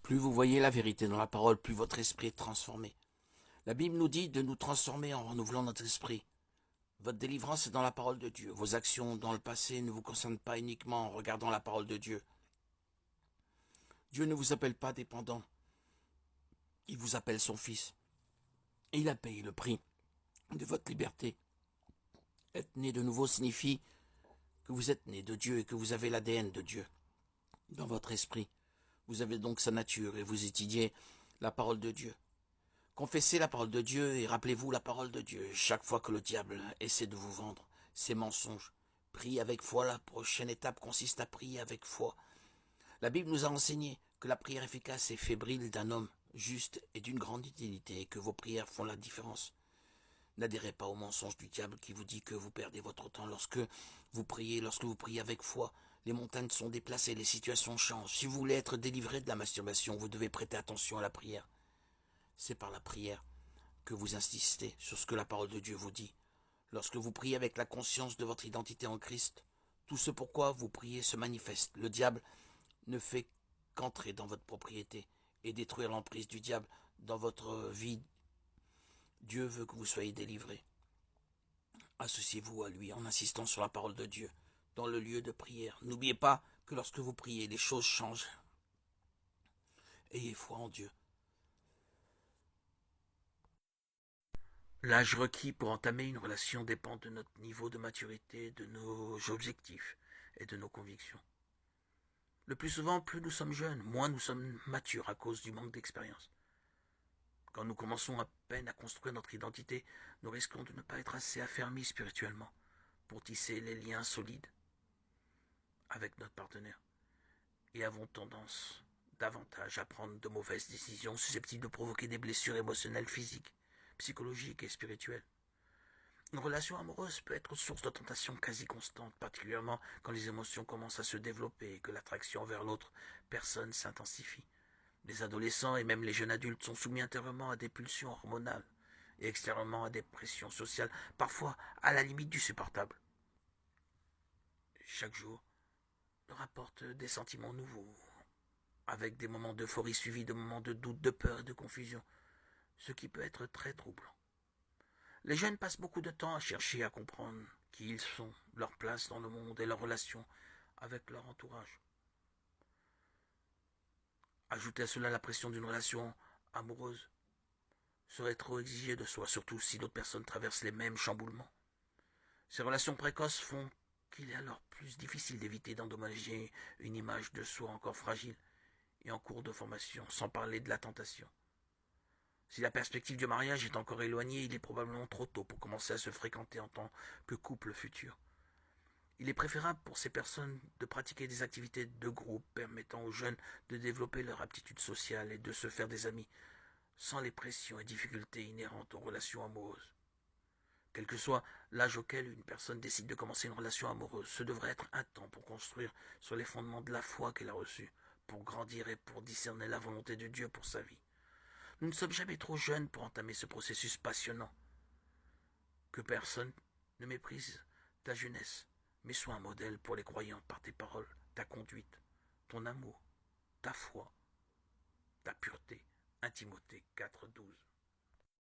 Plus vous voyez la vérité dans la parole, plus votre esprit est transformé. La Bible nous dit de nous transformer en renouvelant notre esprit. Votre délivrance est dans la parole de Dieu. Vos actions dans le passé ne vous concernent pas uniquement en regardant la parole de Dieu. Dieu ne vous appelle pas dépendant. Il vous appelle son fils. Et il a payé le prix de votre liberté. Être né de nouveau signifie que vous êtes né de Dieu et que vous avez l'ADN de Dieu dans votre esprit. Vous avez donc sa nature et vous étudiez la parole de Dieu. Confessez la parole de Dieu et rappelez-vous la parole de Dieu chaque fois que le diable essaie de vous vendre ses mensonges. Priez avec foi. La prochaine étape consiste à prier avec foi. La Bible nous a enseigné que la prière efficace et fébrile d'un homme juste est d'une grande utilité et que vos prières font la différence. N'adhérez pas aux mensonges du diable qui vous dit que vous perdez votre temps lorsque vous priez avec foi. Les montagnes sont déplacées, les situations changent. Si vous voulez être délivré de la masturbation, vous devez prêter attention à la prière. C'est par la prière que vous insistez sur ce que la parole de Dieu vous dit. Lorsque vous priez avec la conscience de votre identité en Christ, tout ce pourquoi vous priez se manifeste. Le diable ne fait qu'entrer dans votre propriété et détruire l'emprise du diable dans votre vie. Dieu veut que vous soyez délivrés. Associez-vous à lui en insistant sur la parole de Dieu dans le lieu de prière. N'oubliez pas que lorsque vous priez, les choses changent. Ayez foi en Dieu. L'âge requis pour entamer une relation dépend de notre niveau de maturité, de nos objectifs et de nos convictions. Le plus souvent, plus nous sommes jeunes, moins nous sommes matures à cause du manque d'expérience. Quand nous commençons à peine à construire notre identité, nous risquons de ne pas être assez affermis spirituellement pour tisser les liens solides avec notre partenaire et avons tendance davantage à prendre de mauvaises décisions susceptibles de provoquer des blessures émotionnelles, physiques, psychologiques et spirituelles. Une relation amoureuse peut être source de tentation quasi constante, particulièrement quand les émotions commencent à se développer et que l'attraction vers l'autre personne s'intensifie. Les adolescents et même les jeunes adultes sont soumis intérieurement à des pulsions hormonales et extérieurement à des pressions sociales, parfois à la limite du supportable. Chaque jour leur apporte des sentiments nouveaux, avec des moments d'euphorie suivis de moments de doute, de peur et de confusion, ce qui peut être très troublant. Les jeunes passent beaucoup de temps à chercher à comprendre qui ils sont, leur place dans le monde et leur relation avec leur entourage. Ajouter à cela la pression d'une relation amoureuse serait trop exigé de soi, surtout si l'autre personne traverse les mêmes chamboulements. Ces relations précoces font qu'il est alors plus difficile d'éviter d'endommager une image de soi encore fragile et en cours de formation, sans parler de la tentation. Si la perspective du mariage est encore éloignée, il est probablement trop tôt pour commencer à se fréquenter en tant que couple futur. Il est préférable pour ces personnes de pratiquer des activités de groupe permettant aux jeunes de développer leur aptitude sociale et de se faire des amis, sans les pressions et difficultés inhérentes aux relations amoureuses. Quel que soit l'âge auquel une personne décide de commencer une relation amoureuse, ce devrait être un temps pour construire sur les fondements de la foi qu'elle a reçue, pour grandir et pour discerner la volonté de Dieu pour sa vie. Nous ne sommes jamais trop jeunes pour entamer ce processus passionnant. Que personne ne méprise ta jeunesse, mais sois un modèle pour les croyants par tes paroles, ta conduite, ton amour, ta foi, ta pureté. 1 Timothée 4,12.